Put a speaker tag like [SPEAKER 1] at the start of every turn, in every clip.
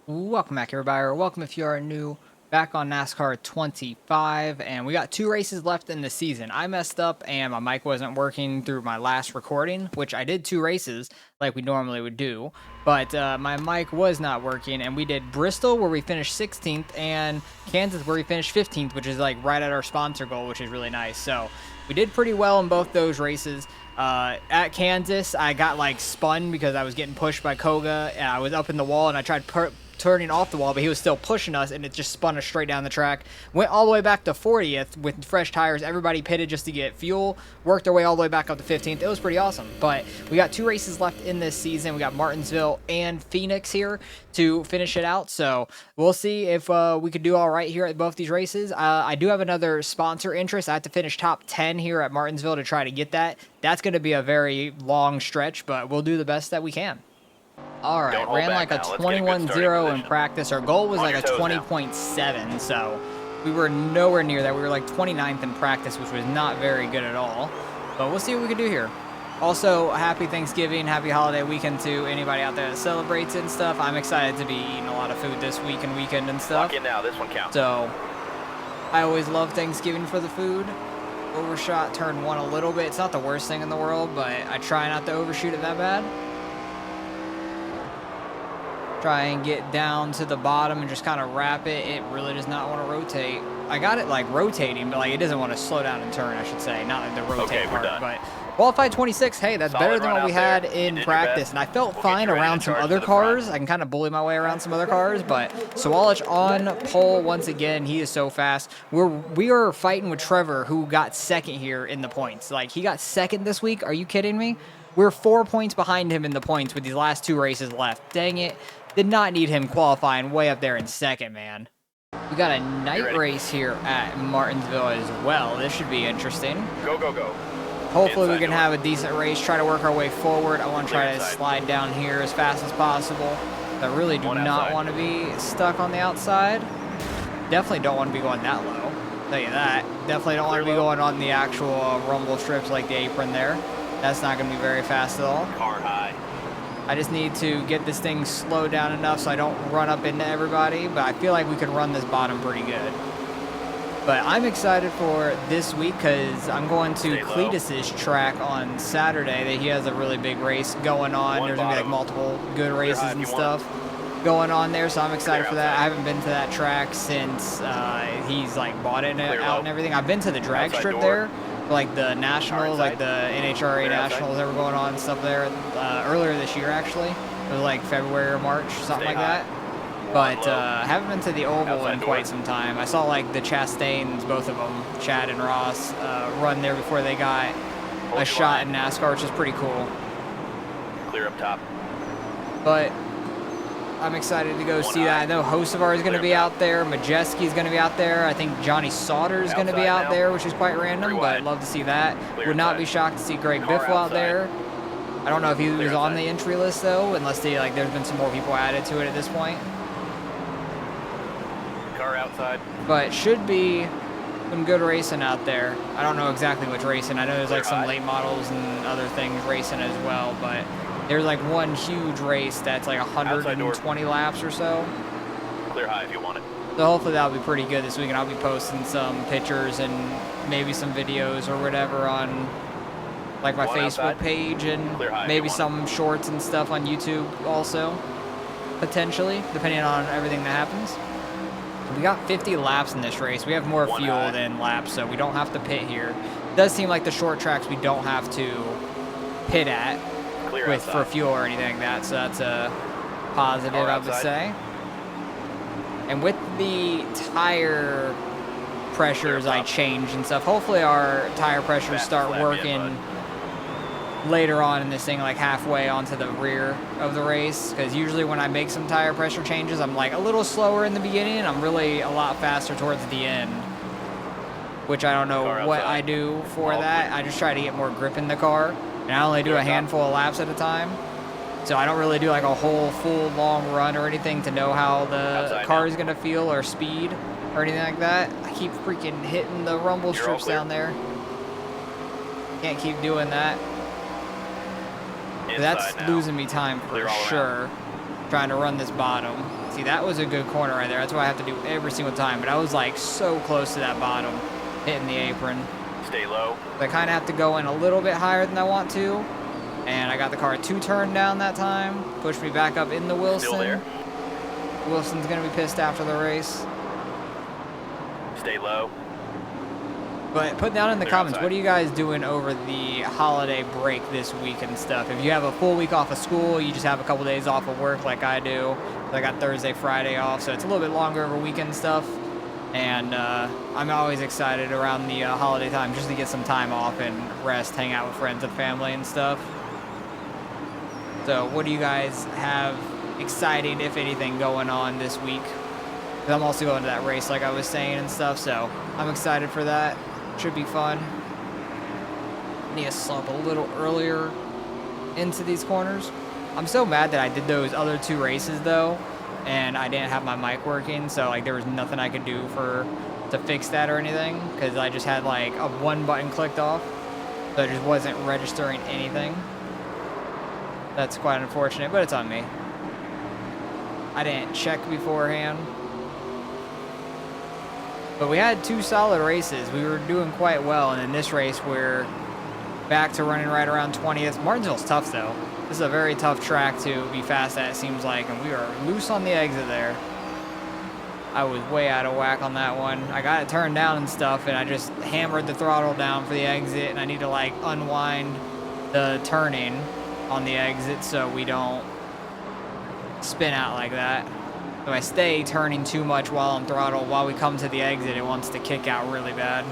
[SPEAKER 1] Welcome back, everybody, or welcome if you are new back on NASCAR 25, and we got 2 races left in the season. I messed up and my mic wasn't working through my last recording, which I did 2 races like we normally would do, but my mic was not working, and we did Bristol where we finished 16th and Kansas where we finished 15th, which is like right at our sponsor goal, which is really nice. So we did pretty well in both those races. At Kansas, I got like spun because I was getting pushed by Koga, and I was up in the wall, and I tried turning off the wall, but he was still pushing us, and it just spun us straight down the track. Went all the way back to 40th with fresh tires. Everybody pitted just to get fuel. Worked our way all the way back up to 15th. It was pretty awesome. But we got 2 races left in this season. We got Martinsville and Phoenix here to finish it out. So we'll see if we could do all right here at both these races. I do have another sponsor interest. I have to finish top 10 here at Martinsville to try to get that. That's going to be a very long stretch, but we'll do the best that we can. All right, ran like a 21-0 in practice. Our goal was like a 20.7, so we were nowhere near that. We were like 29th in practice, which was not very good at all. But we'll see what we can do here. Also, happy Thanksgiving, happy holiday weekend to anybody out there that celebrates it and stuff. I'm excited to be eating a lot of food this week and weekend and stuff.
[SPEAKER 2] Lock in now, this one counts.
[SPEAKER 1] So I always love Thanksgiving for the food. Overshot turn 1 a little bit. It's not the worst thing in the world, but I try not to overshoot it that bad. Try and get down to the bottom and just kind of wrap it. It really does not want to rotate. I got it like rotating, but like it doesn't want to slow down and turn, I should say. Not like the rotate part, but qualified 26. Hey, that's better than what we had in practice. And I felt fine around some other cars. I can kind of bully my way around some other cars, but Sawalich on pole once again. He is so fast. We are fighting with Trevor, who got second here in the points. Like, he got second this week. Are you kidding me? We're 4 points behind him in the points with these last 2 races left. Dang it. Did not need him qualifying way up there in second, man. We got a night race here at Martinsville as well. This should be interesting.
[SPEAKER 2] Go, go, go.
[SPEAKER 1] Hopefully we can have a decent race, try to work our way forward. I want to try to slide down here as fast as possible. I really do not want to be stuck on the outside. Definitely don't want to be going that low. I'll tell you that. Definitely don't want to be going on the actual rumble strips like the apron there. That's not going to be very fast at all.
[SPEAKER 2] Car high.
[SPEAKER 1] I just need to get this thing slowed down enough so I don't run up into everybody, but I feel like we could run this bottom pretty good. But I'm excited for this week because I'm going to Cletus's track on Saturday. That he has a really big race going on. There's going to be like multiple good races and stuff going on there, so I'm excited for that. I haven't been to that track since he's like bought it out and everything. I've been to the drag strip there. Like the nationals, like the NHRA nationals that were going on and stuff there earlier this year, actually. It was like February or March, something like that. But haven't been to the Oval in quite some time. I saw like the Chastains, both of them, Chad and Ross, run there before they got a shot in NASCAR, which is pretty cool.
[SPEAKER 2] Clear up top.
[SPEAKER 1] But I'm excited to go see that. I know Hocevar is going to be out there. Majeski is going to be out there. I think Johnny Sauter is going to be out there, which is quite random, but I'd love to see that. Would not be shocked to see Greg Biffle out there. I don't know if he was on the entry list, though, unless there's been some more people added to it at this point.
[SPEAKER 2] Car outside.
[SPEAKER 1] But should be some good racing out there. I don't know exactly which racing. I know there's like some late models and other things racing as well, but there's like one huge race that's like 120 laps or so.
[SPEAKER 2] Clear high if you want it.
[SPEAKER 1] So hopefully that'll be pretty good this week, and I'll be posting some pictures and maybe some videos or whatever on like my Facebook page, and maybe some shorts and stuff on YouTube also, potentially, depending on everything that happens. We got 50 laps in this race. We have more fuel than laps, so we don't have to pit here. It does seem like the short tracks we don't have to pit at for fuel or anything like that, so that's a positive, I would say. And with the tire pressures I changed and stuff, hopefully our tire pressures start working later on in this thing, like halfway onto the rear of the race, because usually when I make some tire pressure changes, I'm like a little slower in the beginning, and I'm really a lot faster towards the end, which I don't know what I do for that. I just try to get more grip in the car, and I only do a handful of laps at a time, so I don't really do like a whole full long run or anything to know how the car is going to feel or speed or anything like that. I keep freaking hitting the rumble strips down there. Can't keep doing that. That's losing me time for sure, trying to run this bottom. See, that was a good corner right there. That's what I have to do every single time. But I was like so close to that bottom, hitting the apron.
[SPEAKER 2] Stay low.
[SPEAKER 1] So I kind of have to go in a little bit higher than I want to. And I got the car 2 turn down that time. Pushed me back up in the Wilson.
[SPEAKER 2] Still there.
[SPEAKER 1] Wilson's going to be pissed after the race.
[SPEAKER 2] Stay low.
[SPEAKER 1] But put down in the
[SPEAKER 2] Clear
[SPEAKER 1] comments,
[SPEAKER 2] outside.
[SPEAKER 1] what are you guys doing over the holiday break this week and stuff? If you have a full week off of school, you just have a couple days off of work like I do. I got Thursday, Friday off, so it's a little bit longer of a weekend stuff. And I'm always excited around the holiday time just to get some time off and rest, hang out with friends and family and stuff. So what do you guys have exciting, if anything, going on this week? 'Cause I'm also going to that race like I was saying and stuff, so I'm excited for that. Should be fun. Need to slump a little earlier into these corners. I'm so mad that I did those other 2 races though, and I didn't have my mic working, so like there was nothing I could do to fix that or anything, because I just had like a 1 button clicked off, so it just wasn't registering anything. That's quite unfortunate, but it's on me. I didn't check beforehand. But we had 2 solid races. We were doing quite well, and in this race, we're back to running right around 20th. Martinsville's tough, though. This is a very tough track to be fast at, it seems like, and we are loose on the exit there. I was way out of whack on that one. I got it turned down and stuff, and I just hammered the throttle down for the exit, and I need to, like, unwind the turning on the exit so we don't spin out like that. If I stay turning too much while I'm throttled, while we come to the exit, it wants to kick out really bad.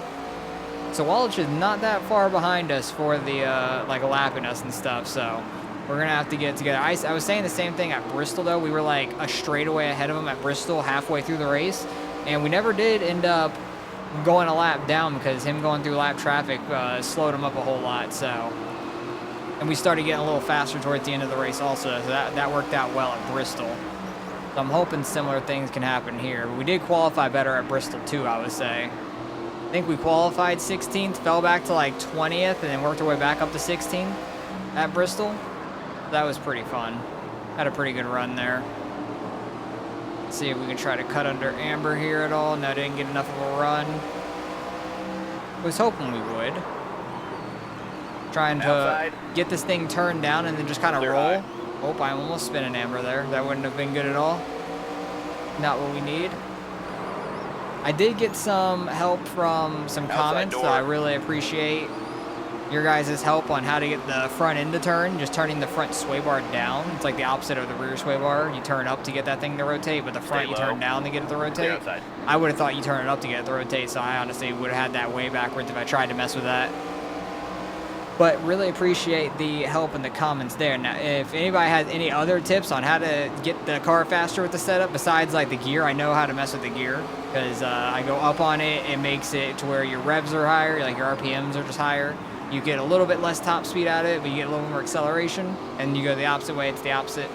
[SPEAKER 1] So Wallich is not that far behind us for the, like, lapping us and stuff, so we're going to have to get it together. I was saying the same thing at Bristol, though. We were, like, a straightaway ahead of him at Bristol halfway through the race, and we never did end up going a lap down because him going through lap traffic slowed him up a whole lot, so. And we started getting a little faster towards the end of the race also, so that worked out well at Bristol. So I'm hoping similar things can happen here. But we did qualify better at Bristol too, I would say. I think we qualified 16th, fell back to like 20th, and then worked our way back up to 16th at Bristol. That was pretty fun. Had a pretty good run there. Let's see if we can try to cut under Amber here at all. No, didn't get enough of a run. Was hoping we would. Trying to
[SPEAKER 2] Outside.
[SPEAKER 1] get this thing turned down and then just kind of
[SPEAKER 2] Clear
[SPEAKER 1] roll.
[SPEAKER 2] high.
[SPEAKER 1] Oh, I almost spin an Amber there. That wouldn't have been good at all. Not what we need. I did get some help from some
[SPEAKER 2] Outside
[SPEAKER 1] comments, so
[SPEAKER 2] door.
[SPEAKER 1] I really appreciate your guys' help on how to get the front end to turn. Just turning the front sway bar down. It's like the opposite of the rear sway bar. You turn up to get that thing to rotate, but the front you
[SPEAKER 2] low.
[SPEAKER 1] turn down to get it to
[SPEAKER 2] Clear
[SPEAKER 1] rotate.
[SPEAKER 2] outside.
[SPEAKER 1] I would have thought you turn it up to get it to rotate, so I honestly would have had that way backwards if I tried to mess with that. But really appreciate the help in the comments there. Now, if anybody has any other tips on how to get the car faster with the setup, besides like the gear, I know how to mess with the gear because I go up on it. It makes it to where your revs are higher, like your RPMs are just higher. You get a little bit less top speed out of it, but you get a little more acceleration. And you go the opposite way, it's the opposite.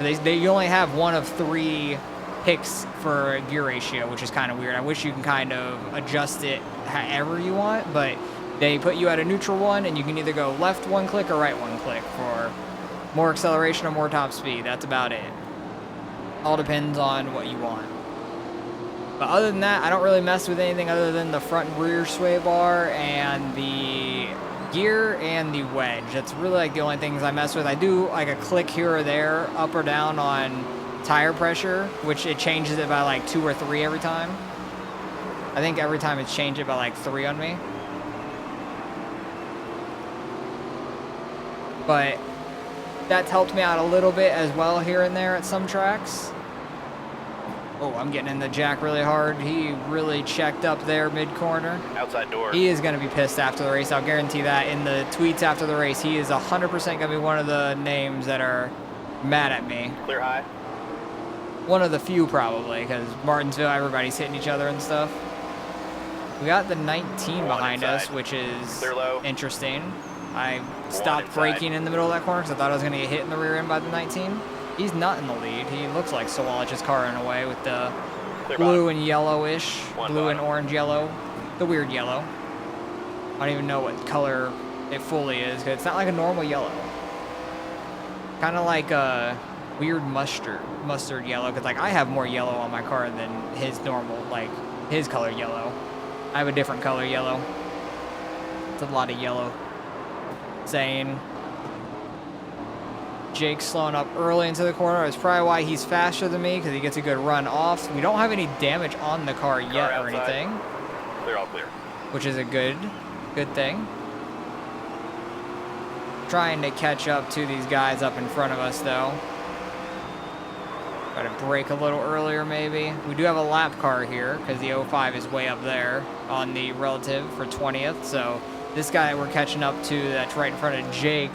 [SPEAKER 1] You only have 1 of 3 picks for gear ratio, which is kind of weird. I wish you can kind of adjust it however you want, but they put you at a neutral one, and you can either go left 1 click or right 1 click for more acceleration or more top speed. That's about it. All depends on what you want. But other than that, I don't really mess with anything other than the front and rear sway bar and the gear and the wedge. That's really like the only things I mess with. I do like a click here or there, up or down on tire pressure, which it changes it by like 2 or 3 every time. I think every time it's changed it by like 3 on me. But that's helped me out a little bit as well here and there at some tracks. Oh, I'm getting in the jack really hard. He really checked up there mid-corner.
[SPEAKER 2] Outside door.
[SPEAKER 1] He is going to be pissed after the race. I'll guarantee that. In the tweets after the race, he is 100% going to be one of the names that are mad at me.
[SPEAKER 2] Clear high.
[SPEAKER 1] One of the few, probably, because Martinsville, everybody's hitting each other and stuff. We got the 19 behind us, which is
[SPEAKER 2] Clear low.
[SPEAKER 1] interesting. I stopped
[SPEAKER 2] inside.
[SPEAKER 1] braking in the middle of that corner because I thought I was going to get hit in the rear end by the 19. He's not in the lead. He looks like Sawalich's car in a way with the
[SPEAKER 2] Clear
[SPEAKER 1] blue
[SPEAKER 2] bottom.
[SPEAKER 1] and yellowish,
[SPEAKER 2] One
[SPEAKER 1] blue and
[SPEAKER 2] bottom.
[SPEAKER 1] orange yellow, the weird yellow. I don't even know what color it fully is 'cause it's not like a normal yellow. Kind of like weird mustard yellow, because like I have more yellow on my car than his normal, like his color yellow. I have a different color yellow. It's a lot of yellow. Saying Jake's slowing up early into the corner. It's probably why he's faster than me, because he gets a good run off. We don't have any damage on the car yet or anything.
[SPEAKER 2] Clear, all clear.
[SPEAKER 1] Which is a good thing. Trying to catch up to these guys up in front of us though. Try to brake a little earlier maybe. We do have a lap car here because the 05 is way up there on the relative for 20th. So this guy we're catching up to that's right in front of Jake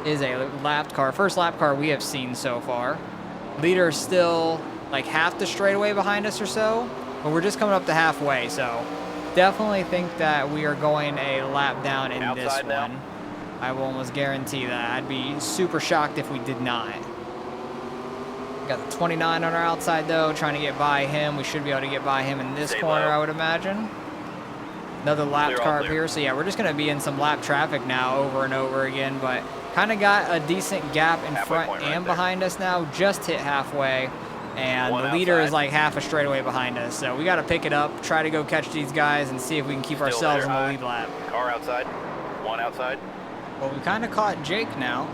[SPEAKER 1] is a lapped car. First lap car we have seen so far. Leader is still like half the straightaway behind us or so, but we're just coming up to halfway. So definitely think that we are going a lap down in this one. Now. I will almost guarantee that. I'd be super shocked if we did not. Got the 29 on our outside though, trying to get by him. We should be able to get by him in this corner, I would imagine. Another lap car up here. So yeah, we're just going to be in some lap traffic now over and over again, but kind of got a decent gap in front and behind us now. Just hit halfway, and the leader is like half a straightaway behind us. So we got to pick it up, try to go catch these guys, and see if we can keep ourselves in the lead lap.
[SPEAKER 2] Car outside. One outside.
[SPEAKER 1] Well, we kind of caught Jake now.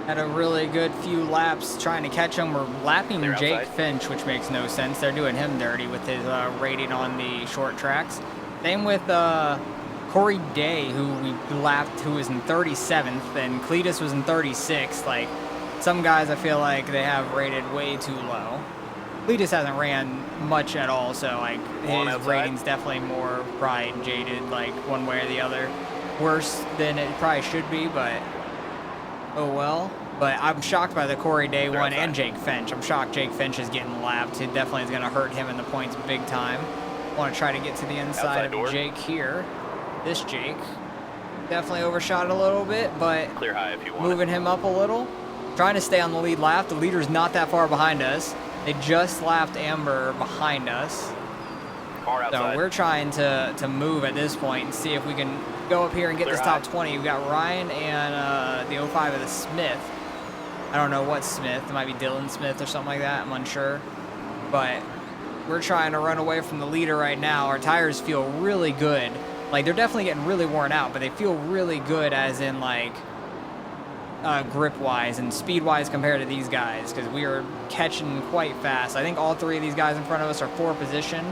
[SPEAKER 1] Had a really good few laps trying to catch him. We're lapping Jake Finch, which makes no sense. They're doing him dirty with his rating on the short tracks. Same with Corey Day, who we lapped, who was in 37th, and Cletus was in 36th. Like, some guys I feel like they have rated way too low. Cletus hasn't ran much at all, so like his rating's definitely more probably jaded, like one way or the other. Worse than it probably should be, but oh well. But I'm shocked by the Corey Day one and Jake Finch. I'm shocked Jake Finch is getting lapped. It definitely is going to hurt him in the points big time. Want to try to get to the inside of Jake here. This Jake definitely overshot a little bit, but
[SPEAKER 2] clear high if you want.
[SPEAKER 1] Moving him up a little. Trying to stay on the lead lap. The leader's not that far behind us. They just lapped Amber behind us. So we're trying to move at this point and see if we can go up here and get this top 20. We've got Ryan and the 05 of the Smith. I don't know what Smith. It might be Dylan Smith or something like that. I'm unsure. But we're trying to run away from the leader right now. Our tires feel really good. Like, they're definitely getting really worn out, but they feel really good as in, like, grip-wise and speed-wise compared to these guys, because we are catching quite fast. I think all three of these guys in front of us are 4th position.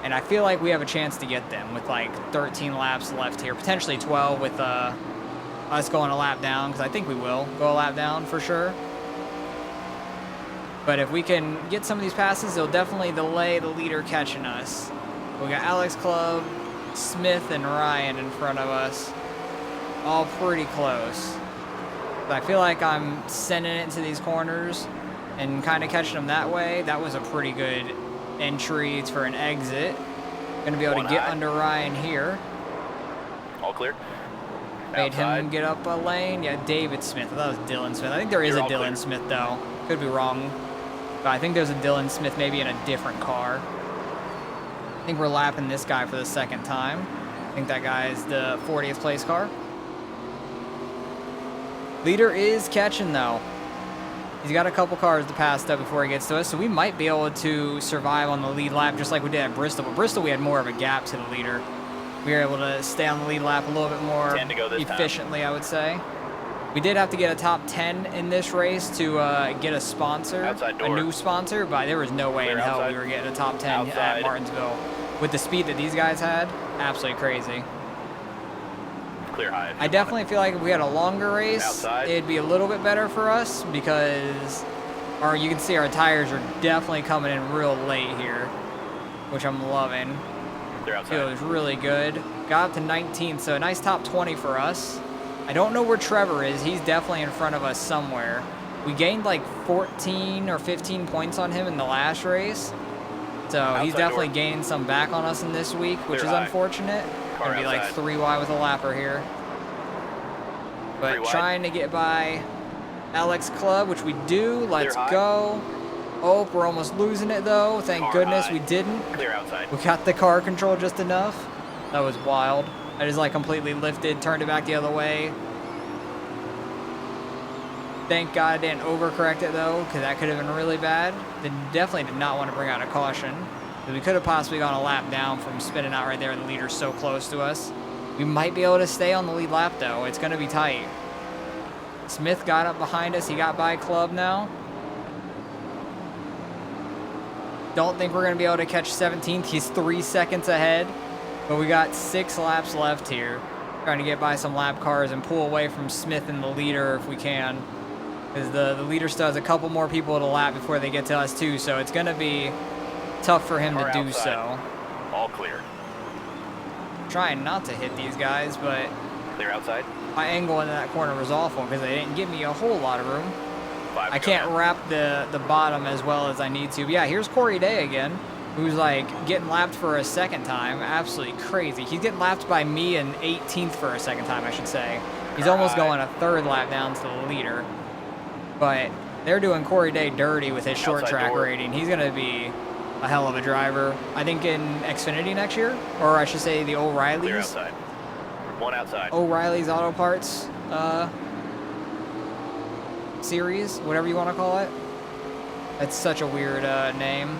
[SPEAKER 1] And I feel like we have a chance to get them with like 13 laps left here, potentially 12 with us going a lap down, because I think we will go a lap down for sure. But if we can get some of these passes, it'll definitely delay the leader catching us. We got Alex Club, Smith, and Ryan in front of us, all pretty close. But I feel like I'm sending it into these corners and kind of catching them that way. That was a pretty good entry for an exit. Gonna be able to get under Ryan here.
[SPEAKER 2] All clear.
[SPEAKER 1] Made him get up a lane. Yeah, David Smith. I thought it was Dylan Smith. I think there is a Dylan Smith though. Could be wrong. But I think there's a Dylan Smith maybe in a different car. I think we're lapping this guy for the second time. I think that guy is the 40th place car. Leader is catching though. He's got a couple cars to pass up before he gets to us, so we might be able to survive on the lead lap just like we did at Bristol. But Bristol, we had more of a gap to the leader. We were able to stay on the lead lap a little bit more efficiently, I would say. We did have to get a top 10 in this race to get a sponsor, a new sponsor, but there was no way in hell we were getting a top 10 at Martinsville. With the speed that these guys had, absolutely crazy.
[SPEAKER 2] Clear high.
[SPEAKER 1] I definitely feel like if we had a longer race, it'd be a little bit better for us because you can see our tires are definitely coming in real late here, which I'm loving. Feels really good. Got up to 19th, so a nice top 20 for us. I don't know where Trevor is. He's definitely in front of us somewhere. We gained like 14 or 15 points on him in the last race. So he's definitely gaining some back on us in this week, which is unfortunate. Gonna be like 3 wide with a lapper here. But trying to get by Alex Club, which we do. Let's go. Oh, we're almost losing it though. Thank goodness we didn't.
[SPEAKER 2] Clear outside.
[SPEAKER 1] We got the car control just enough. That was wild. I just like completely lifted, turned it back the other way. Thank God I didn't overcorrect it though, because that could have been really bad. They definitely did not want to bring out a caution. We could have possibly gone a lap down from spinning out right there, and the leader's so close to us. We might be able to stay on the lead lap though. It's going to be tight. Smith got up behind us. He got by Club now. Don't think we're going to be able to catch 17th. He's 3 seconds ahead. But we got 6 laps left here. Trying to get by some lap cars and pull away from Smith and the leader if we can. Because the leader still has a couple more people to lap before they get to us too. So it's going to be tough for him to do so.
[SPEAKER 2] All clear.
[SPEAKER 1] Trying not to hit these guys, but
[SPEAKER 2] Clear outside.
[SPEAKER 1] my angle into that corner was awful because they didn't give me a whole lot of room. I can't wrap the bottom as well as I need to. But yeah, here's Corey Day again, who's like getting lapped for a second time. Absolutely crazy. He's getting lapped by me and 18th for a second time, I should say. He's almost going a third lap down to the leader. But they're doing Corey Day dirty with his short track rating. He's going to be a hell of a driver. I think in Xfinity next year, or I should say the O'Reilly's.
[SPEAKER 2] Clear outside. One outside.
[SPEAKER 1] O'Reilly's Auto Parts series, whatever you want to call it. That's such a weird name.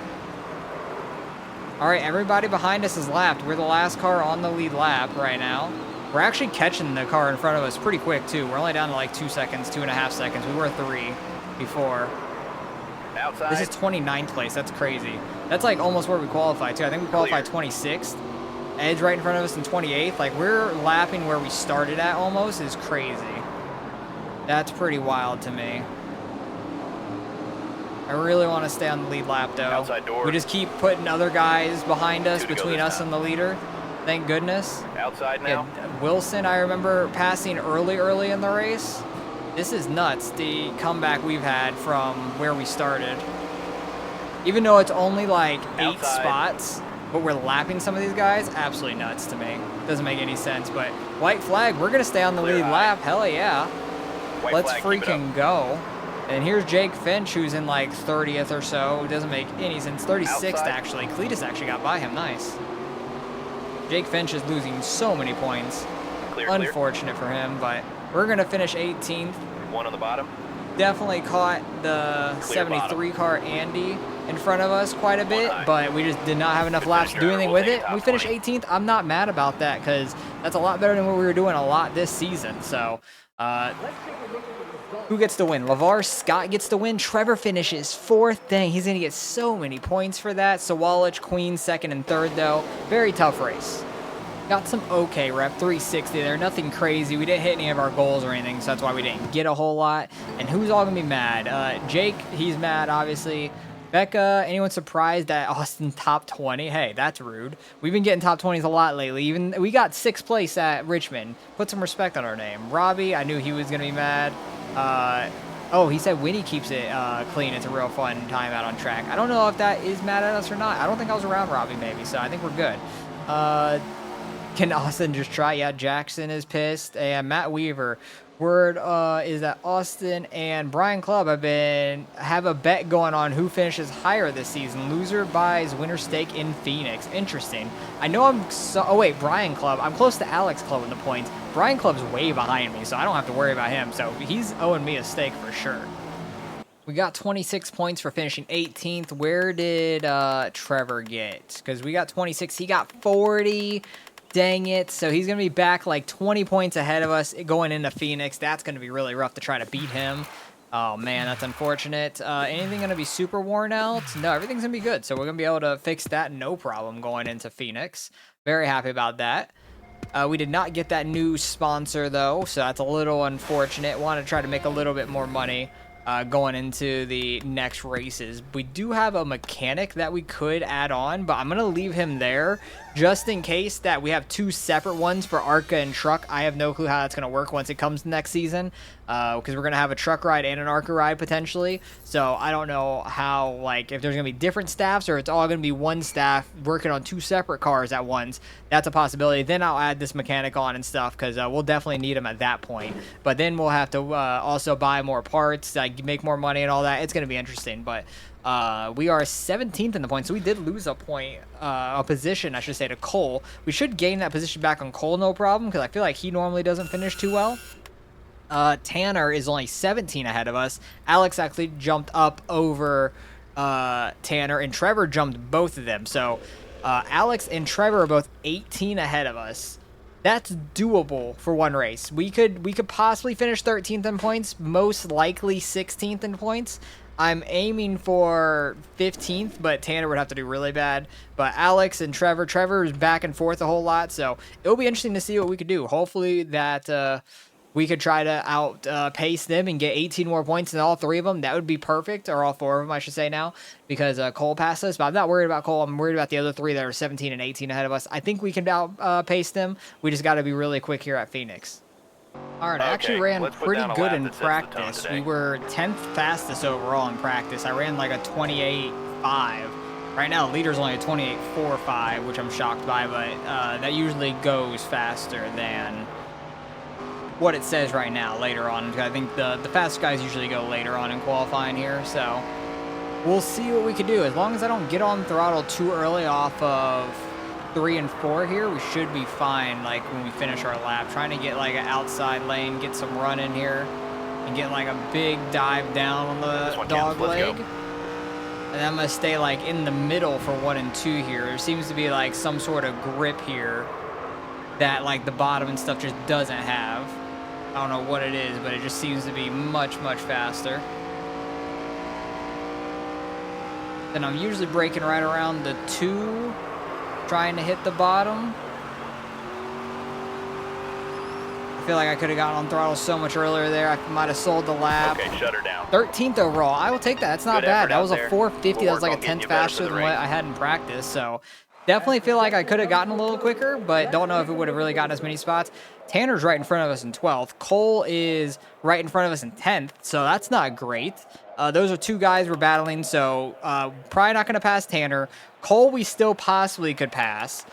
[SPEAKER 1] All right, everybody behind us is lapped. We're the last car on the lead lap right now. We're actually catching the car in front of us pretty quick too. We're only down to like 2 seconds, 2.5 seconds. We were 3 before.
[SPEAKER 2] Outside.
[SPEAKER 1] This is 29th place. That's crazy. That's like almost where we qualified too. I think we qualified 26th. Edge right in front of us in 28th. Like we're lapping where we started at almost is crazy. That's pretty wild to me. I really want to stay on the lead lap though.
[SPEAKER 2] Outside door.
[SPEAKER 1] We just keep putting other guys behind us, between us and the leader. Thank goodness.
[SPEAKER 2] Outside now.
[SPEAKER 1] Yeah, Wilson, I remember passing early in the race. This is nuts, the comeback we've had from where we started. Even though it's only like 8 spots, but we're lapping some of these guys, absolutely nuts to me. Doesn't make any sense, but white flag, we're going to stay on the lead lap. Hell yeah. Let's freaking go. And here's Jake Finch, who's in like 30th or so. It doesn't make any sense. 36th, actually. Cletus actually got by him. Nice. Jake Finch is losing so many points. Unfortunate for him, but we're going to finish 18th.
[SPEAKER 2] One on the bottom.
[SPEAKER 1] Definitely caught the 73 car Andy in front of us quite a bit, but we just did not have enough laps to do anything with it. We finished 18th. I'm not mad about that because that's a lot better than what we were doing a lot this season. So, who gets the win? LeVar Scott gets the win. Trevor finishes 4th. Dang, he's going to get so many points for that. Sawalich, Queen, 2nd and 3rd, though. Very tough race. Got some okay rep, 360 there. Nothing crazy. We didn't hit any of our goals or anything, so that's why we didn't get a whole lot. And who's all going to be mad? Jake, he's mad, obviously. Becca, anyone surprised that Austin top 20? Hey, that's rude. We've been getting top 20s a lot lately. Even we got 6th place at Richmond. Put some respect on our name. Robbie, I knew he was going to be mad. Oh, he said Winnie keeps it clean. It's a real fun time out on track. I don't know if that is mad at us or not. I don't think I was around Robbie maybe, so I think we're good. Can Austin just try? Yeah, Jackson is pissed. And Matt Weaver. Word is that Austin and Brian Club have a bet going on who finishes higher this season. Loser buys winner stake in Phoenix. Interesting. I know oh wait, Brian Club. I'm close to Alex Club in the points. Brian Club's way behind me, so I don't have to worry about him. So he's owing me a stake for sure. We got 26 points for finishing 18th. Where did Trevor get? Because we got 26. He got 40. Dang it. So he's going to be back like 20 points ahead of us going into Phoenix. That's going to be really rough to try to beat him. Oh, man, that's unfortunate. Anything going to be super worn out? No, everything's going to be good. So we're going to be able to fix that no problem going into Phoenix. Very happy about that. We did not get that new sponsor, though, so that's a little unfortunate. Want to try to make a little bit more money going into the next races. We do have a mechanic that we could add on, but I'm going to leave him there just in case that we have 2 separate ones for ARCA and truck. I have no clue how that's going to work once it comes next season because we're going to have a truck ride and an ARCA ride potentially. So I don't know how, like, if there's going to be different staffs or it's all going to be one staff working on 2 separate cars at once. That's a possibility. Then I'll add this mechanic on and stuff because we'll definitely need him at that point. But then we'll have to also buy more parts, like make more money and all that. It's going to be interesting, but we are 17th in the points, so we did lose a point, a position, I should say, to Cole. We should gain that position back on Cole, no problem, because I feel like he normally doesn't finish too well. Tanner is only 17 ahead of us. Alex actually jumped up over Tanner, and Trevor jumped both of them. So Alex and Trevor are both 18 ahead of us. That's doable for one race. We could possibly finish 13th in points, most likely 16th in points. I'm aiming for 15th, but Tanner would have to do really bad. But Alex and Trevor is back and forth a whole lot, so it'll be interesting to see what we could do. Hopefully that we could try to outpace them and get 18 more points in all three of them. That would be perfect, or all four of them, I should say now, because Cole passed us. But I'm not worried about Cole. I'm worried about the other three that are 17 and 18 ahead of us. I think we can outpace them. We just got to be really quick here at Phoenix. All right, I actually ran pretty good in practice. We were 10th fastest overall in practice. I ran like a 28.5. Right now, the leader's only a 28.45, which I'm shocked by, but that usually goes faster than what it says right now later on. I think the fastest guys usually go later on in qualifying here, so we'll see what we can do. As long as I don't get on throttle too early off of 3 and 4 here, we should be fine. Like when we finish our lap, trying to get like an outside lane, get some run in here, and get like a big dive down on the dog leg. And I'm gonna stay like in the middle for 1 and 2 here. There seems to be like some sort of grip here that like the bottom and stuff just doesn't have. I don't know what it is, but it just seems to be much faster. And I'm usually braking right around the 2, trying to hit the bottom. I feel like I could have gotten on throttle so much earlier there. I might have sold the lap.
[SPEAKER 2] Okay, shut her down.
[SPEAKER 1] 13th overall. I will take that. That's not bad. That was a 450. That was like a 10th faster than what I had in practice. So definitely feel like I could have gotten a little quicker, but don't know if it would have really gotten as many spots. Tanner's right in front of us in 12th. Cole is right in front of us in 10th, so that's not great. Those are 2 guys we're battling, so probably not going to pass Tanner. Cole we still possibly could pass.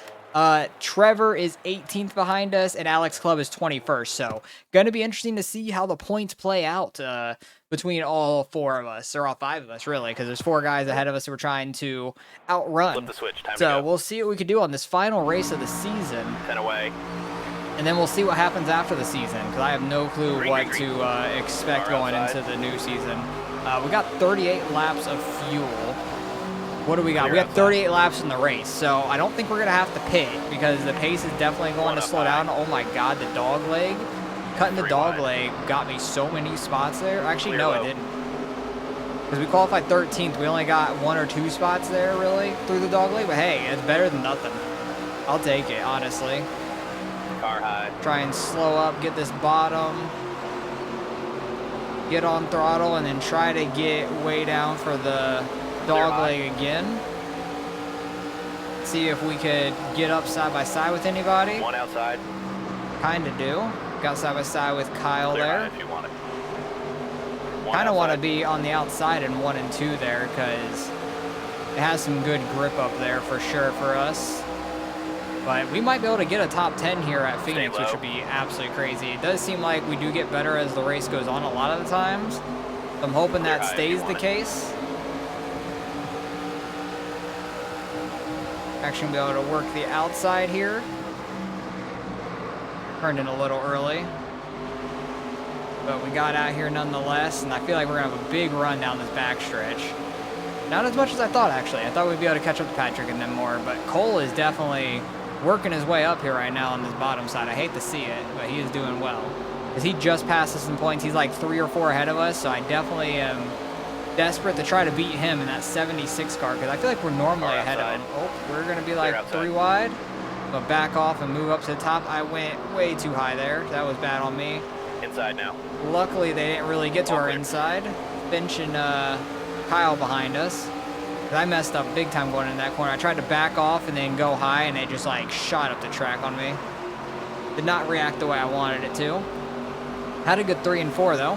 [SPEAKER 1] Trevor is 18th behind us, and Alex Club is 21st. So going to be interesting to see how the points play out between all 4 of us, or all 5 of us, really, because there's 4 guys ahead of us who we're trying to outrun.
[SPEAKER 2] Flip the switch. Time to
[SPEAKER 1] So
[SPEAKER 2] go.
[SPEAKER 1] we'll see what we can do on this final race of the season.
[SPEAKER 2] 10 away.
[SPEAKER 1] And then we'll see what happens after the season, because I have no clue what to expect going into the new season. We got 38 laps of fuel. What do we got? We got 38 laps in the race, so I don't think we're going to have to pit, because the pace is definitely going to slow down. Oh my god, the dog leg. Cutting the dog leg got me so many spots there. Actually, no, it didn't. Because we qualified 13th. We only got 1 or 2 spots there, really, through the dog leg. But hey, it's better than nothing. I'll take it, honestly.
[SPEAKER 2] Car high.
[SPEAKER 1] Try and slow up, get this bottom, get on throttle, and then try to get way down for the dog leg again. See if we could get up side by side with anybody.
[SPEAKER 2] 1 outside.
[SPEAKER 1] Kind of do. Got side by side with Kyle
[SPEAKER 2] Clear
[SPEAKER 1] there.
[SPEAKER 2] high if you want it.
[SPEAKER 1] Kind of want to be on the outside in 1 and 2 there, because it has some good grip up there for sure for us. But we might be able to get a top 10 here at Phoenix, which would be absolutely crazy. It does seem like we do get better as the race goes on a lot of the times. So I'm hoping that stays the case. Actually be able to work the outside here. Turned in a little early. But we got out here nonetheless, and I feel like we're going to have a big run down this backstretch. Not as much as I thought, actually. I thought we'd be able to catch up to Patrick and them more, but Cole is definitely working his way up here right now on this bottom side. I hate to see it, but he is doing well. Because he just passed us in points. He's like 3 or 4 ahead of us, so I definitely am desperate to try to beat him in that 76 car, because I feel like we're normally ahead of him. Oh, we're going to be like 3 wide. But back off and move up to the top. I went way too high there. That was bad on me.
[SPEAKER 2] Inside now.
[SPEAKER 1] Luckily, they didn't really get to our inside. Finch and Kyle behind us. I messed up big time going in that corner. I tried to back off and then go high, and they just like shot up the track on me. Did not react the way I wanted it to. Had a good 3 and 4 though.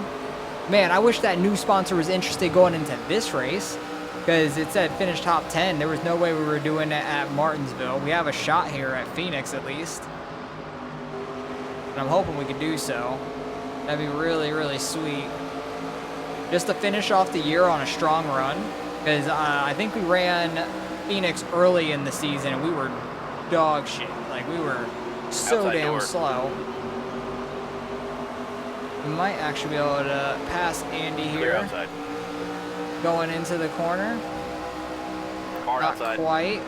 [SPEAKER 1] Man, I wish that new sponsor was interested going into this race, because it said finish top 10. There was no way we were doing it at Martinsville. We have a shot here at Phoenix at least. And I'm hoping we could do so. That'd be really sweet. Just to finish off the year on a strong run. Because I think we ran Phoenix early in the season, and we were dog shit. Like, we were so damn slow. Might actually be able to pass Andy
[SPEAKER 2] Clear
[SPEAKER 1] here.
[SPEAKER 2] outside.
[SPEAKER 1] Going into the corner.
[SPEAKER 2] Car
[SPEAKER 1] Not
[SPEAKER 2] outside.
[SPEAKER 1] quite.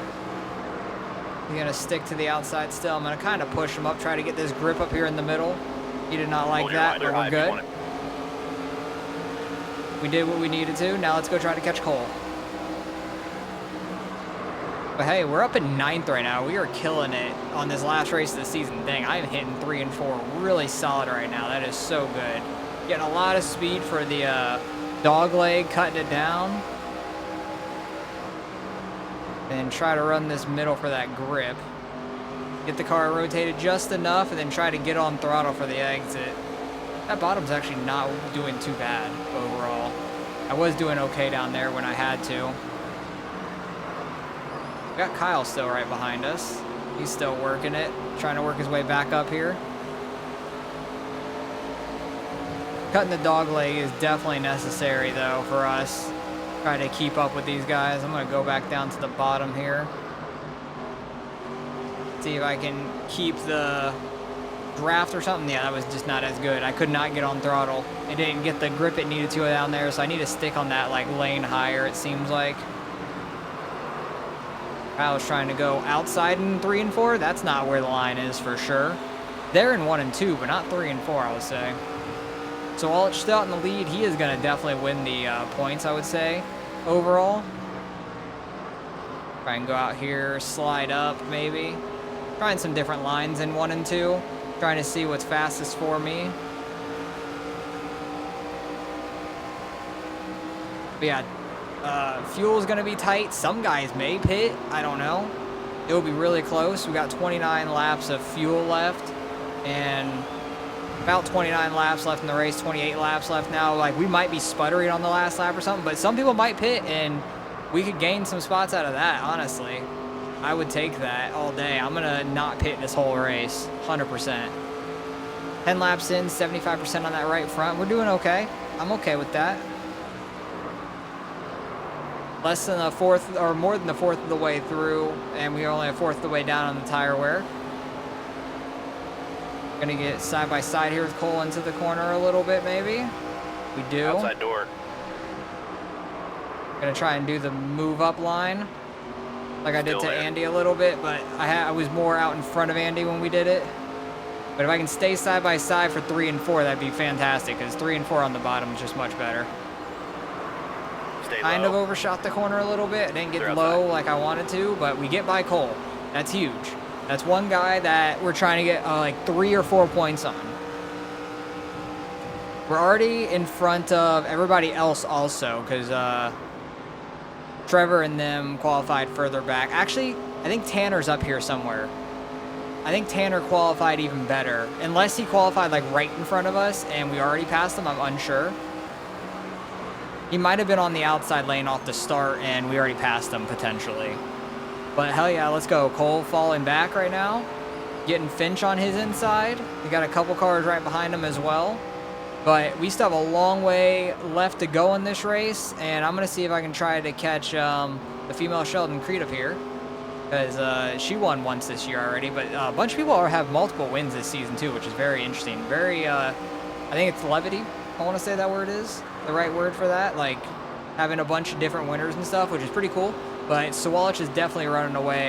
[SPEAKER 1] He's going to stick to the outside still. I'm going to kind of push him up, try to get this grip up here in the middle. He did not like
[SPEAKER 2] Hold your
[SPEAKER 1] that,
[SPEAKER 2] winder
[SPEAKER 1] but
[SPEAKER 2] high
[SPEAKER 1] we're
[SPEAKER 2] if you
[SPEAKER 1] good.
[SPEAKER 2] want it.
[SPEAKER 1] We did what we needed to. Now let's go try to catch Cole. But hey, we're up in 9th right now. We are killing it on this last race of the season. Dang, I'm hitting 3 and 4 really solid right now. That is so good. Getting a lot of speed for the dog leg, cutting it down. And try to run this middle for that grip. Get the car rotated just enough and then try to get on throttle for the exit. That bottom's actually not doing too bad overall. I was doing okay down there when I had to. We got Kyle still right behind us. He's still working it, trying to work his way back up here. Cutting the dog leg is definitely necessary though for us. Try to keep up with these guys. I'm gonna go back down to the bottom here. See if I can keep the draft or something. Yeah, that was just not as good. I could not get on throttle. It didn't get the grip it needed to down there, so I need to stick on that like lane higher, it seems like. I was trying to go outside in 3 and 4. That's not where the line is for sure. They're in 1 and 2, but not 3 and 4, I would say. So Wallich still out in the lead. He is going to definitely win the points, I would say, overall. Try and go out here, slide up maybe. Trying some different lines in 1 and 2. Trying to see what's fastest for me. But yeah, fuel's going to be tight. Some guys may pit. I don't know. It will be really close. We got 29 laps of fuel left. And about 29 laps left in the race, 28 laps left now. Like, we might be sputtering on the last lap or something, but some people might pit, and we could gain some spots out of that, honestly. I would take that all day. I'm going to not pit this whole race, 100%. 10 laps in, 75% on that right front. We're doing okay. I'm okay with that. Less than a fourth, or more than a fourth of the way through, and we are only a fourth of the way down on the tire wear. Gonna get side by side here with Cole into the corner a little bit, maybe. We do.
[SPEAKER 2] Outside door.
[SPEAKER 1] Gonna try and do the move up line, like I did
[SPEAKER 2] Still
[SPEAKER 1] to
[SPEAKER 2] there.
[SPEAKER 1] Andy a little bit, but I was more out in front of Andy when we did it. But if I can stay side by side for 3 and 4, that'd be fantastic, because 3 and 4 on the bottom is just much better.
[SPEAKER 2] Stay
[SPEAKER 1] Kind of
[SPEAKER 2] low.
[SPEAKER 1] overshot the corner a little bit. I didn't get
[SPEAKER 2] They're
[SPEAKER 1] low
[SPEAKER 2] outside.
[SPEAKER 1] like I wanted to, but we get by Cole. That's huge. That's one guy that we're trying to get like 3 or 4 points on. We're already in front of everybody else also, because Trevor and them qualified further back. Actually, I think Tanner's up here somewhere. I think Tanner qualified even better. Unless he qualified like right in front of us and we already passed him, I'm unsure. He might have been on the outside lane off the start and we already passed him potentially. But hell yeah, let's go. Cole falling back right now. Getting Finch on his inside. We got a couple cars right behind him as well. But we still have a long way left to go in this race. And I'm going to see if I can try to catch the female Sheldon Creed up here. Because she won once this year already. But a bunch of people have multiple wins this season too, which is very interesting. Very, I think it's levity. I want to say that word is the right word for that. Like having a bunch of different winners and stuff, which is pretty cool. But Sawalich is definitely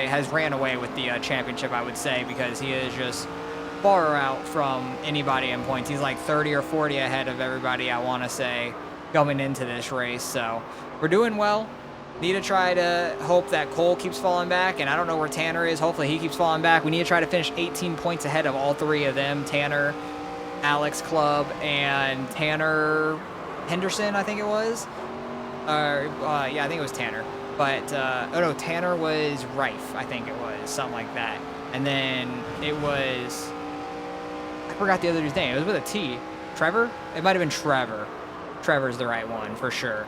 [SPEAKER 1] has ran away with the championship, I would say, because he is just far out from anybody in points. He's like 30 or 40 ahead of everybody, I want to say, going into this race. So we're doing well. Need to try to hope that Cole keeps falling back, and I don't know where Tanner is. Hopefully he keeps falling back. We need to try to finish 18 points ahead of all 3 of them, Tanner, Alex Club, and Tanner Henderson, I think it was. Yeah, I think it was Tanner. But, oh no, Tanner was Rife, I think it was, something like that. And then it was, I forgot the other dude's name. It was with a T. Trevor? It might have been Trevor. Trevor's the right one, for sure.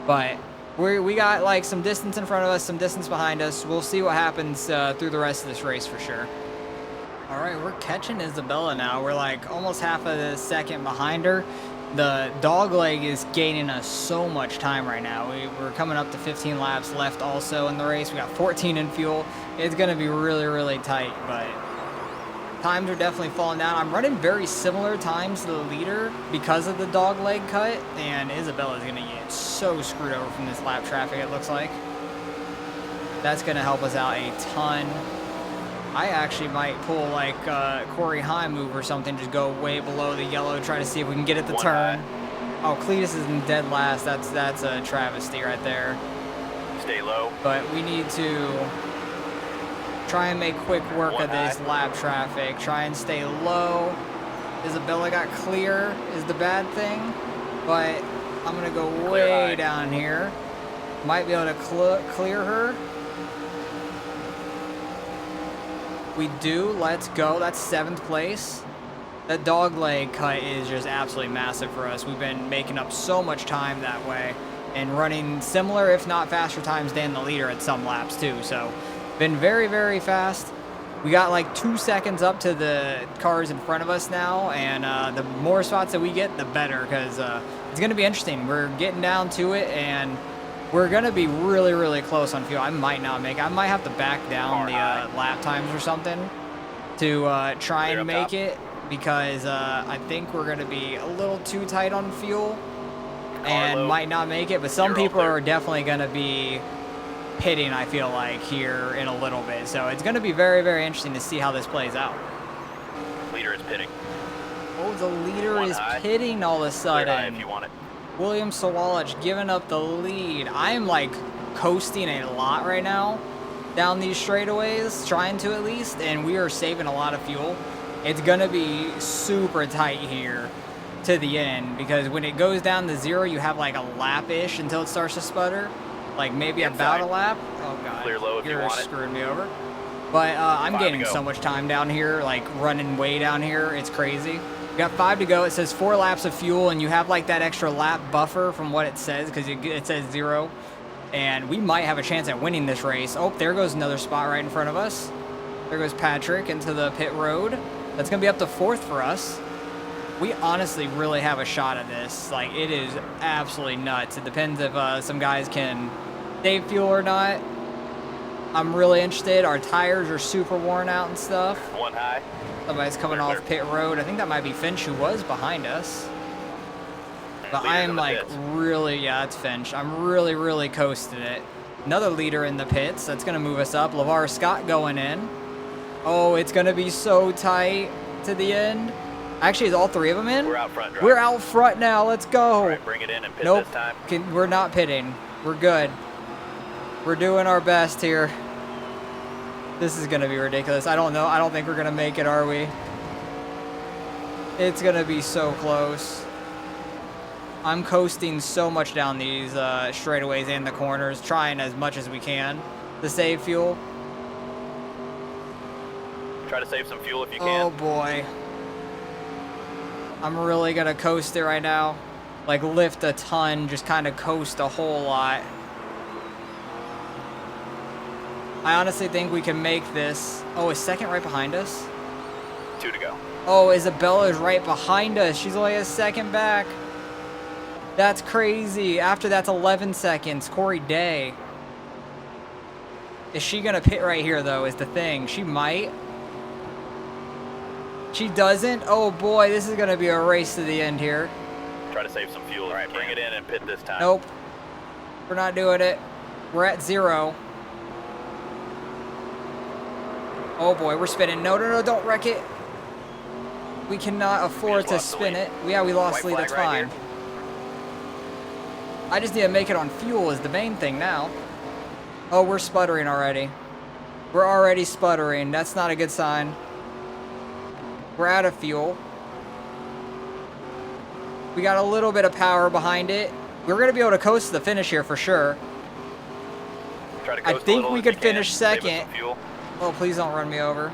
[SPEAKER 1] But we got, like, some distance in front of us, some distance behind us. We'll see what happens through the rest of this race, for sure. All right, we're catching Isabella now. We're, like, almost half of a second behind her. The dog leg is gaining us so much time right now. We're coming up to 15 laps left also in the race. We got 14 in fuel. It's going to be really, really tight, but Times are definitely falling down. I'm running very similar times to the leader because of the dog leg cut, and Isabella's going to get so screwed over from this lap traffic, it looks like. That's going to help us out a ton. I actually might pull like Corey Heim move or something, just go way below the yellow, try to see if we can get it to turn. Oh, Cletus is in dead last. That's a travesty right there.
[SPEAKER 2] Stay low.
[SPEAKER 1] But we need to try and make quick work of this lap traffic. Try and stay low. Isabella got clear is the bad thing, but I'm gonna go way down here. Might be able to clear her. We do. Let's go. That's 7th place. That dog leg cut is just absolutely massive for us. We've been making up so much time that way and running similar, if not faster times than the leader at some laps too. So been very, very fast. We got like 2 seconds up to the cars in front of us now, and the more spots that we get, the better, because it's going to be interesting. We're getting down to it, and we're going to be really, really close on fuel. I might not make it. I might have to back down the lap times or something to try and make it, because I think we're going to be a little too tight on fuel and might not make it. But some people are definitely going to be pitting, I feel like, here in a little bit. So it's going to be very, very interesting to see how this plays out.
[SPEAKER 2] Leader is pitting.
[SPEAKER 1] Oh, the leader is pitting all of a sudden.
[SPEAKER 2] If you want it.
[SPEAKER 1] William Sawalich giving up the lead. I am like coasting a lot right now down these straightaways, trying to at least, and we are saving a lot of fuel. It's going to be super tight here to the end, because when it goes down to 0, you have like a lap-ish until it starts to sputter. Like maybe about a lap. Oh god,
[SPEAKER 2] clear low if you want it.
[SPEAKER 1] You're screwing me over. But I'm gaining so much time down here, like running way down here. It's crazy. We got 5 to go. It says 4 laps of fuel, and you have like that extra lap buffer from what it says, because it says 0. And we might have a chance at winning this race. Oh, there goes another spot right in front of us. There goes Patrick into the pit road. That's going to be up to 4th for us. We honestly really have a shot at this. Like, it is absolutely nuts. It depends if some guys can save fuel or not. I'm really interested. Our tires are super worn out and stuff.
[SPEAKER 2] 1 high.
[SPEAKER 1] Somebody's coming off pit road. I think that might be Finch, who was behind us. But I am like really, yeah, it's Finch. I'm really, really coasting it. Another leader in the pits. That's going to move us up. LeVar Scott going in. Oh, it's going to be so tight to the end. Actually, is all 3 of them in?
[SPEAKER 2] We're out front, driver.
[SPEAKER 1] We're out front now. Let's go.
[SPEAKER 2] All right, bring it in and pit this time.
[SPEAKER 1] We're not pitting. We're good. We're doing our best here. This is going to be ridiculous. I don't know. I don't think we're going to make it, are we? It's going to be so close. I'm coasting so much down these straightaways and the corners, trying as much as we can to save fuel.
[SPEAKER 2] Try to save some fuel if you can.
[SPEAKER 1] Oh, boy. I'm really going to coast it right now. Like, lift a ton, just kind of coast a whole lot. I honestly think we can make this. Oh, is 2nd right behind us?
[SPEAKER 2] 2 to go.
[SPEAKER 1] Oh, Isabella is right behind us. She's only a 2nd back. That's crazy. After that's 11 seconds. Corey Day. Is she going to pit right here, though, is the thing. She might. She doesn't. Oh, boy. This is going to be a race to the end here.
[SPEAKER 2] Try to save some fuel. All right, bring it in and pit this time.
[SPEAKER 1] Nope. We're not doing it. We're at 0. Oh, boy. We're spinning. No, no, no. Don't wreck it. We cannot afford to spin it. Yeah, we lost lead. That's fine. I just need to make it on fuel is the main thing now. Oh, we're sputtering already. We're already sputtering. That's not a good sign. We're out of fuel. We got a little bit of power behind it. We're going to be able to coast to the finish here for sure. I think we could finish 2nd. Oh, please don't run me over.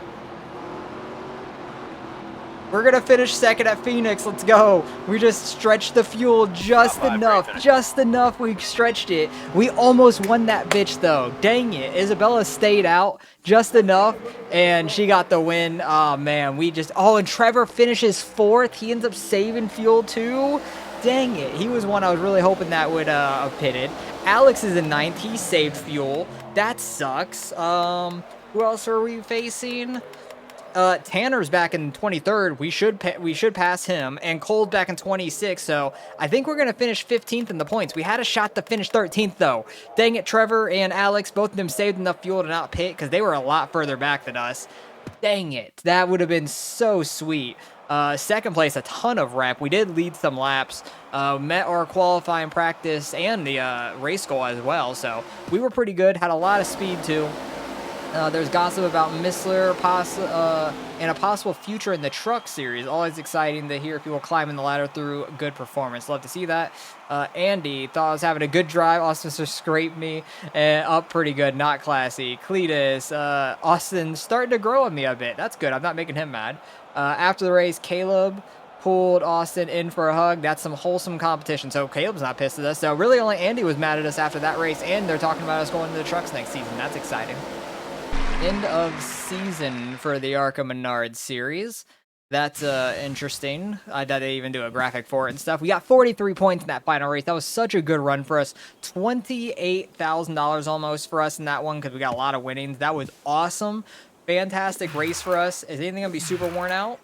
[SPEAKER 1] We're going to finish 2nd at Phoenix. Let's go. We just stretched the fuel just enough. Just enough. We stretched it. We almost won that bitch, though. Dang it. Isabella stayed out just enough, and she got the win. Oh, man. We just... Oh, and Trevor finishes 4th. He ends up saving fuel, too. Dang it. He was one I was really hoping that would have pitted. Alex is in 9th. He saved fuel. That sucks. Who else are we facing? Tanner's back in 23rd. We should pass him, and Cole's back in 26th. So I think we're gonna finish 15th in the points. We had a shot to finish 13th though. Dang it, Trevor and Alex, both of them saved enough fuel to not pit because they were a lot further back than us. Dang it, that would have been so sweet. Second place, a ton of rep. We did lead some laps, met our qualifying practice and the race goal as well. So we were pretty good. Had a lot of speed too. There's gossip about Missler and a possible future in the truck series. Always exciting to hear people climbing the ladder through good performance. Love to see that. Andy thought I was having a good drive. Austin just scraped me up pretty good. Not classy. Cletus. Austin starting to grow on me a bit. That's good. I'm not making him mad. After the race, Caleb pulled Austin in for a hug. That's some wholesome competition. So Caleb's not pissed at us. So really only Andy was mad at us after that race. And they're talking about us going to the trucks next season. That's exciting. End of season for the ARCA Menards series. That's interesting. I did even do a graphic for it and stuff. We got 43 points in that final race. That was such a good run for us. $28,000 almost for us in that one because we got a lot of winnings. That was awesome. Fantastic race for us. Is anything going to be super worn out?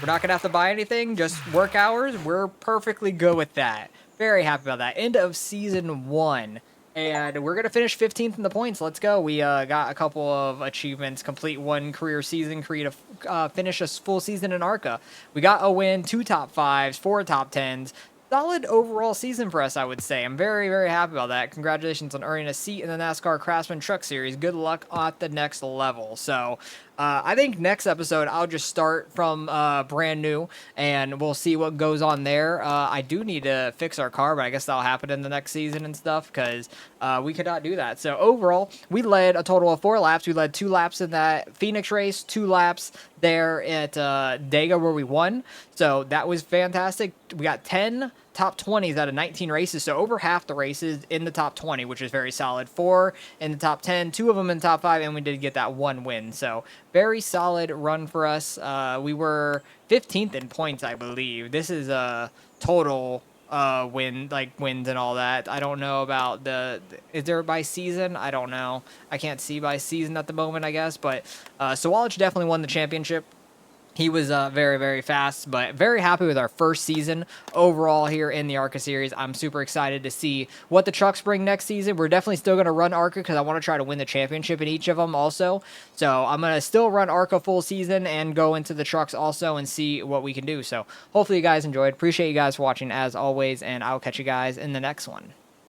[SPEAKER 1] We're not going to have to buy anything. Just work hours. We're perfectly good with that. Very happy about that. End of season 1. And we're going to finish 15th in the points. Let's go. We got a couple of achievements. Complete 1 career season. Finish a full season in ARCA. We got a win, 2 top 5s, 4 top 10s. Solid overall season for us, I would say. I'm very, very happy about that. Congratulations on earning a seat in the NASCAR Craftsman Truck Series. Good luck at the next level. So I think next episode I'll just start from brand new and we'll see what goes on there. I do need to fix our car, but I guess that'll happen in the next season and stuff because we could not do that. So overall, we led a total of 4 laps. We led 2 laps in that Phoenix race, 2 laps there at Dega where we won. So that was fantastic. We got 10 top 20s out of 19 races, so over half the races in the top 20, which is very solid. 4 in the top 10, 2 of them in the top 5, and we did get that 1 win. So very solid run for us. We were 15th in points, I believe. This is a total wins and all that. I don't know about is there by season? I don't know. I can't see by season at the moment, I guess. But Sawalich definitely won the championship. He was very, very fast, but very happy with our first season overall here in the ARCA series. I'm super excited to see what the trucks bring next season. We're definitely still going to run ARCA because I want to try to win the championship in each of them also. So I'm going to still run ARCA full season and go into the trucks also and see what we can do. So hopefully you guys enjoyed. Appreciate you guys for watching as always, and I'll catch you guys in the next one.